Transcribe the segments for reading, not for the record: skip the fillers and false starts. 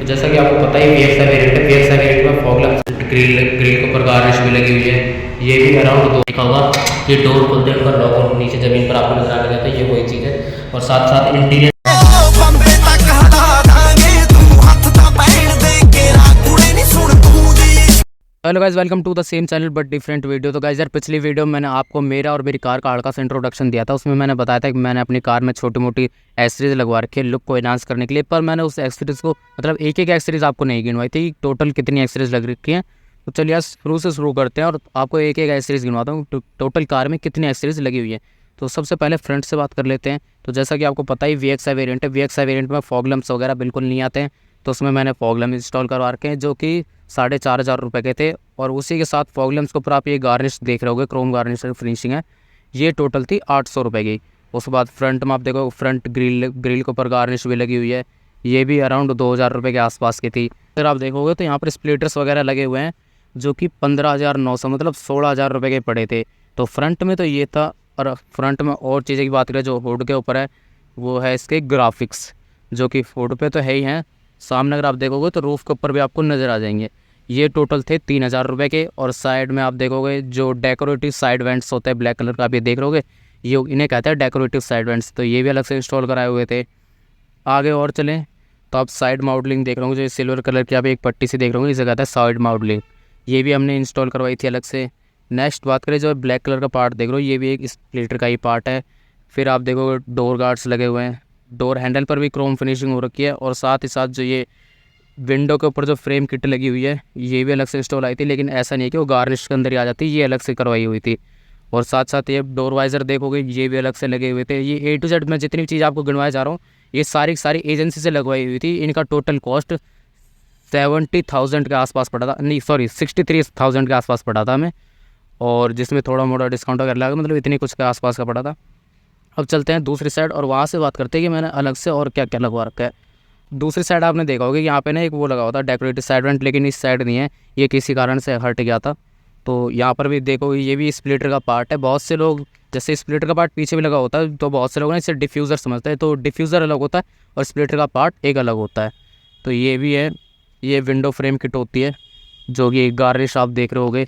जैसा कि आपको पता ही VXI वेरिएंट है। VXI वेरिएंट में फॉग लैंप ग्रिल के ऊपर गार्निश भी लगी हुई है। ये भी अराउंड 2 लिखा हुआ। ये डोर खोलते हैं ऊपर लॉक और नीचे ज़मीन पर आपको नजर आने जाता है, ये वही चीज़ है। और साथ साथ interior hello guys, welcome to the same channel but different video. तो गाइस यार, पिछली वीडियो में मैंने आपको मेरा और मेरी कार का हल्का सा इंट्रोडक्शन दिया था। उसमें मैंने बताया था कि मैंने अपनी कार में छोटी मोटी एक्सेसरीज लगवा रखी है लुक को एनहांस करने के लिए। पर मैंने उस एक्सेसरीज को मतलब एक एक एक्सेसरीज आपको नहीं गिनवाई थी, टोटल कितनी एक्सेसरीज लग रखी हैं। तो चलिए यार शुरू से शुरू करते हैं और आपको एक एक एक्सेसरीज गिनवाता हूँ टोटल कार में कितनी एक्सेसरीज लगी हुई है। तो सबसे पहले फ्रंट से बात कर लेते हैं। तो जैसा कि आपको पता ही VXI वेरिएंट है। VXI वेरिएंट में फॉग लैंप्स वगैरह बिल्कुल नहीं आते हैं, तो उसमें मैंने फॉग लैंप इंस्टॉल करवा रखे हैं जो कि 4,500 रुपये के थे। और उसी के साथ फॉग लैंप्स के ऊपर आप ये गार्निश देख रहे होगे, क्रोम गार्निश फिनिशिंग है, ये टोटल थी 800 रुपये की। उसके बाद फ्रंट में आप देखो, फ्रंट ग्रिल के ऊपर गार्निश भी लगी हुई है, ये भी अराउंड 2,000 रुपये के आसपास की थी। अगर आप देखोगे तो यहाँ पर स्प्लिटर्स वगैरह लगे हुए हैं जो कि 15,900 मतलब 16,000 रुपये के पड़े थे। तो फ्रंट में तो ये था। और फ्रंट में और चीज़ें की बात करें जो हुड के ऊपर है, वो है इसके ग्राफिक्स, जो कि हुड पे तो है ही हैं, सामने अगर आप देखोगे तो रूफ़ के ऊपर भी आपको नज़र आ जाएंगे। ये टोटल थे 3,000 रुपये के। और साइड में आप देखोगे जो डेकोरेटिव साइड वेंट्स होते हैं ब्लैक कलर का, आप ये देख रहोगे, ये इन्हें कहते हैं डेकोरेटिव साइड वेंट्स। तो ये भी अलग से इंस्टॉल कराए हुए थे। आगे और चलें तो आप साइड माउडलिंग देख रहे होंगे, जो सिल्वर कलर की आप एक पट्टी से देख रहे होंगे, इसे कहता है साइड माउडलिंग। ये भी हमने इंस्टॉल करवाई थी अलग से। नेक्स्ट बात करें, जो ब्लैक कलर का पार्ट देख रहे हो, ये भी एक स्प्लिटर का ही पार्ट है। फिर आप देखोगे डोर गार्ड्स लगे हुए हैं, डोर हैंडल पर भी क्रोम फिनिशिंग हो रखी है। और साथ ही साथ जो ये विंडो के ऊपर जो फ्रेम किट लगी हुई है, ये भी अलग से इंस्टॉल आई थी, लेकिन ऐसा नहीं है कि वो गार्निश के अंदर ही आ जाती, ये अलग से करवाई हुई थी। और साथ साथ ये डोर वाइज़र देखोगे, ये भी अलग से लगे हुए थे। ये A to Z मैं जितनी भी चीज़ आपको गिनवाया जा रहा हूँ, ये सारी सारी एजेंसी से लगवाई हुई थी। इनका टोटल कॉस्ट 70,000 के आसपास पड़ा था, नहीं सॉरी 63,000 के आसपास पड़ा था हमें, और जिसमें थोड़ा मोड़ा डिस्काउंट वगैरह लगा, मतलब इतनी कुछ के आसपास का पड़ा था। अब चलते हैं दूसरी साइड और वहाँ से बात करते हैं कि मैंने अलग से और क्या क्या लगवा रखा है। दूसरी साइड आपने देखा होगा कि यहाँ पे ना एक वो लगा हुआ था डेकोरेटिव साइड वेंट, लेकिन इस साइड नहीं है, ये किसी कारण से हट गया था। तो यहाँ पर भी देखो, ये भी स्प्लिटर का पार्ट है। बहुत से लोग जैसे स्प्लिटर का पार्ट पीछे भी लगा होता है, तो बहुत से लोग ना इसे डिफ्यूज़र समझते हैं। तो डिफ्यूज़र अलग होता है और स्प्लिटर का पार्ट एक अलग होता है। तो ये भी है, ये विंडो फ्रेम किट होती है जो कि गार्निश आप देख रहे होगे।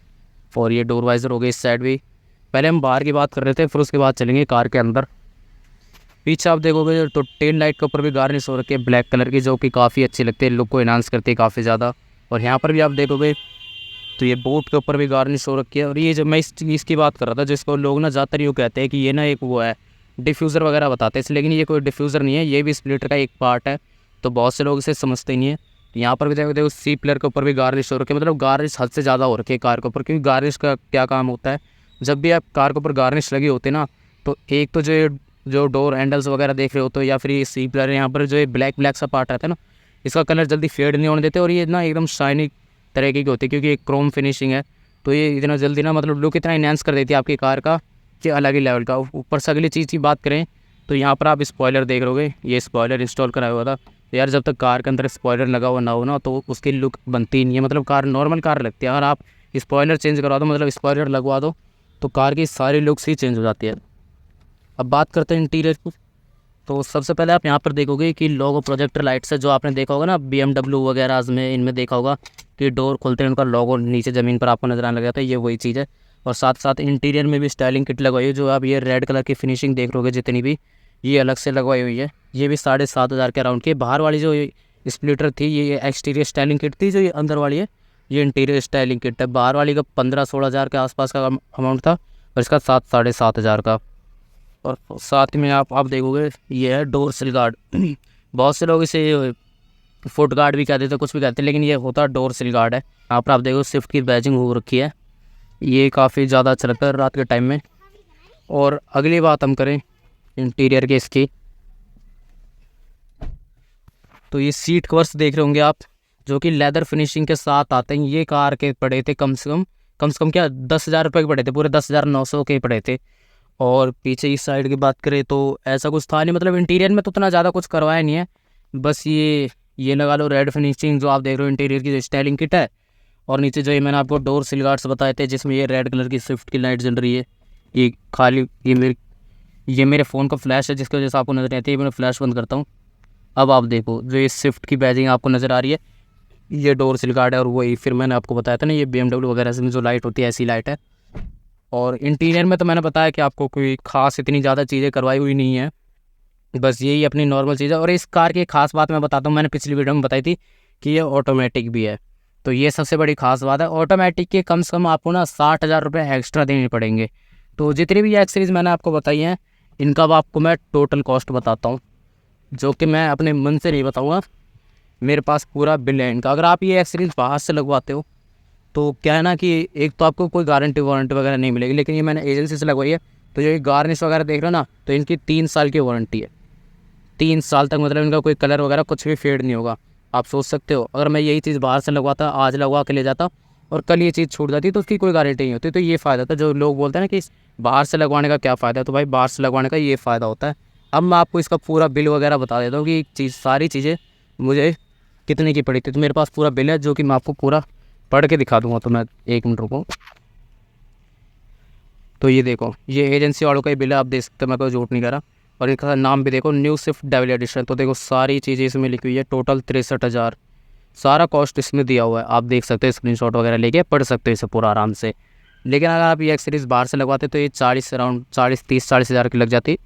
और ये डोर वाइज़र हो गए इस साइड भी। पहले हम बाहर की बात कर रहे थे, फिर उसके बाद चलेंगे कार के अंदर। पीछे आप देखोगे तो टेल लाइट के ऊपर भी गार्निश हो रखी है ब्लैक कलर की, जो कि काफ़ी अच्छी लगती है, लुक को एनहांस करती है काफ़ी ज़्यादा। और यहाँ पर भी आप देखोगे तो ये बोट के ऊपर भी गार्निश हो रखी है। और ये जो मैं इस चीज़ की बात कर रहा था, जिसको लोग ना ज़्यादातर यूँ कहते हैं कि ये ना एक वो है डिफ्यूज़र वगैरह बताते हैं, लेकिन ये कोई डिफ्यूज़र नहीं है, ये भी स्प्लिटर का एक पार्ट है। तो बहुत से लोग इसे समझते ही नहीं है। यहाँ पर भी देखो सी पिलर के ऊपर भी गार्निश हो रखी है, मतलब गार्निश हद से ज़्यादा हो रखी है कार के ऊपर। क्योंकि गार्निश का क्या काम होता है, जब भी आप कार के ऊपर गार्निश लगी होती है ना, तो एक तो जो डोर हैंडल्स वगैरह देख रहे हो तो, या फिर ये सी पिलर, यहाँ पर जो ये ब्लैक सा पार्ट रहता है ना, इसका कलर जल्दी फेड नहीं होने देते। और ये ना एकदम शाइनी तरीके की होती है, क्योंकि एक क्रोम फिनिशिंग है। तो ये इतना जल्दी ना मतलब लुक इतना इन्हांस कर देती है आपकी कार का कि अलग ही लेवल का। ऊपर से अगली चीज़ की बात करें तो यहाँ पर आप स्पॉयलर देख रहोगे, ये स्पॉयलर इंस्टॉल कराया हुआ था। तो यार जब तक कार के अंदर स्पॉयलर लगा हुआ ना हो ना, तो उसकी लुक बनती नहीं है, मतलब कार नॉर्मल कार लगती है। अगर आप स्पॉयलर चेंज करवा दो, मतलब स्पॉयलर लगवा दो, तो कार की सारी लुक्स ही चेंज हो जाती है। अब बात करते हैं इंटीरियर की। तो सबसे पहले आप यहाँ पर देखोगे कि लोगो प्रोजेक्टर लाइट्स है, जो आपने देखा होगा ना BMW वगैरह में, इनमें देखा होगा कि डोर खोलते हैं उनका लोगो नीचे ज़मीन पर आपको नजर आने लग जाता है, ये वही चीज़ है। और साथ साथ इंटीरियर में भी स्टाइलिंग किट लगवाई है, जो आप ये रेड कलर की फिनिशिंग देख रहे होगे जितनी भी, ये अलग से लगवाई हुई है। ये भी 7,500 के अराउंड की। बाहर वाली जो स्प्लिटर थी, ये एक्सटीरियर स्टाइलिंग किट थी, जो ये अंदर वाली है ये इंटीरियर स्टाइलिंग किट है। बाहर वाली का 15-16 हज़ार के आसपास का अमाउंट था, और इसका 7-7,500 का। और साथ में आप देखोगे ये है डोर सिल गार्ड। बहुत से लोग इसे फुट गार्ड भी कहते थे, कुछ भी कहते हैं, लेकिन ये होता डोर सिल गार्ड है। यहाँ पर आप देखो स्विफ्ट की बैजिंग हो रखी है, ये काफ़ी ज़्यादा अच्छा लगता है रात के टाइम में। और अगली बात हम करें इंटीरियर के इसकी, तो ये सीट कवर्स देख रहे होंगे आप, जो कि लेदर फिनिशिंग के साथ आते हैं। ये कार के पड़े थे कम से कम क्या 10,000 रुपये के पड़े थे, पूरे 10,900 के पड़े थे। और पीछे इस साइड की बात करें तो ऐसा कुछ था नहीं, मतलब इंटीरियर में तो उतना ज़्यादा कुछ करवाया नहीं है। बस ये लगा लो रेड फिनिशिंग जो आप देख रहे हो, इंटीरियर की जो स्टाइलिंग किट है। और नीचे जो ये मैंने आपको डोर सिल गार्ड्स बताए थे, जिसमें ये रेड कलर की स्विफ्ट की लाइट जल रही है। ये खाली ये मेरे फ़ोन का फ्लैश है, जिसकी वजह से आपको नजर नहीं आती है। मैं फ्लैश बंद करता हूँ, अब आप देखो जो ये स्विफ्ट की बैजिंग आपको नज़र आ रही है, ये डोर सिल गार्ड है, और वही फिर मैंने आपको बताया था ना ये BMW वगैरह से जो लाइट होती है ऐसी लाइट है। और इंटीरियर में तो मैंने बताया कि आपको कोई ख़ास इतनी ज़्यादा चीज़ें करवाई हुई नहीं है, बस यही अपनी नॉर्मल चीज़ है। और इस कार की एक ख़ास बात मैं बताता हूँ, मैंने पिछली वीडियो में बताई थी कि ये ऑटोमेटिक भी है, तो ये सबसे बड़ी ख़ास बात है। ऑटोमेटिक के कम से कम आपको ना 60,000 रुपये एक्स्ट्रा देने पड़ेंगे। तो जितनी भी एक्सेसरीज़ मैंने आपको बताई हैं, इनका अब आपको मैं टोटल कॉस्ट बताता हूँ, जो कि मैं अपने मन से नहीं बताऊँगा, मेरे पास पूरा बिल है इनका। अगर आप ये एक्सेसरीज़ बाहर से लगवाते हो तो क्या है ना कि एक तो आपको कोई गारंटी वारंटी वगैरह नहीं मिलेगी, लेकिन ये मैंने एजेंसी से लगवाई है, तो जो ये गार्निश वगैरह देख रहे हो ना, तो इनकी 3 साल की वारंटी है। 3 साल तक मतलब इनका कोई कलर वगैरह कुछ भी फेड नहीं होगा। आप सोच सकते हो अगर मैं यही चीज़ बाहर से लगवाता, आज लगवा के ले जाता और कल ये चीज़ छूट जाती, तो उसकी कोई गारंटी नहीं होती। तो ये फ़ायदा था, जो लोग बोलते हैं ना कि बाहर से लगवाने का क्या फ़ायदा है, तो भाई बाहर से लगवाने का ये फ़ायदा होता है। अब मैं आपको इसका पूरा बिल वगैरह बता देता हूँ कि सारी चीज़ें मुझे कितने की पड़ी थी। तो मेरे पास पूरा बिल है, जो कि मैं आपको पूरा पढ़ के दिखा दूँगा। तो मैं 1 मिनट रुको। तो ये देखो, ये एजेंसी वालों का ही बिल है, आप देख सकते हो, मैं कोई झूठ नहीं कर रहा। और इनका नाम भी देखो, न्यू स्विफ्ट डेविल एडिशन। तो देखो सारी चीज़ें इसमें लिखी हुई है, टोटल 63,000 सारा कॉस्ट इसमें दिया हुआ है। आप देख सकते हो, स्क्रीनशॉट वगैरह लेके पढ़ सकते हो इसे पूरा आराम से। लेकिन अगर आप ये एक्सेसरीज बाहर से लगवाते तो ये 40 अराउंड 40 की लग जाती,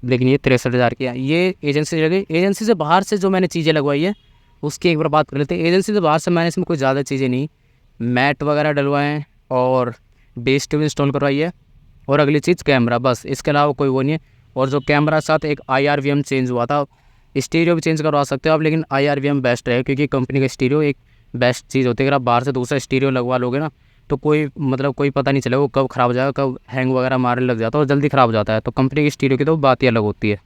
लेकिन ये 63,000 की है। ये एजेंसी से लगी। एजेंसी से बाहर से जो मैंने चीज़ें लगवाई है उसकी एक बार बात कर लेते हैं। एजेंसी से बाहर से मैंने इसमें कोई ज़्यादा चीज़ें नहीं, मैट वगैरह डलवाए हैं और बेस ट्यूब इंस्टॉल करवाई है, और अगली चीज़ कैमरा, बस इसके अलावा कोई वो नहीं है। और जो कैमरा साथ एक IRVM चेंज हुआ था, स्टीरियो भी चेंज करवा सकते हो आप, लेकिन IRVM बेस्ट है, क्योंकि कंपनी का स्टीरियो एक बेस्ट चीज़ होती है। अगर आप बाहर से दूसरा स्टीरियो लगवा लोगे ना, तो कोई मतलब कोई पता नहीं चलेगा वो कब ख़राब हो जाएगा, कब हैंग वगैरह मारने लग जाता है और जल्दी ख़राब हो जाता है। तो कंपनी की स्टीरियो की तो बात ही अलग होती है।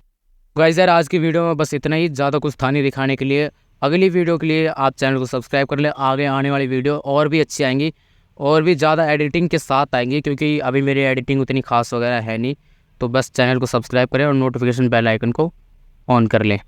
गाइस यार, आज की वीडियो में बस इतना ही, ज़्यादा कुछ था नहीं दिखाने के लिए। अगली वीडियो के लिए आप चैनल को सब्सक्राइब कर ले, आगे आने वाली वीडियो और भी अच्छी आएंगी और भी ज़्यादा एडिटिंग के साथ आएंगी, क्योंकि अभी मेरी एडिटिंग उतनी खास वगैरह है नहीं। तो बस चैनल को सब्सक्राइब करें और नोटिफिकेशन बेल आइकन को ऑन कर लें।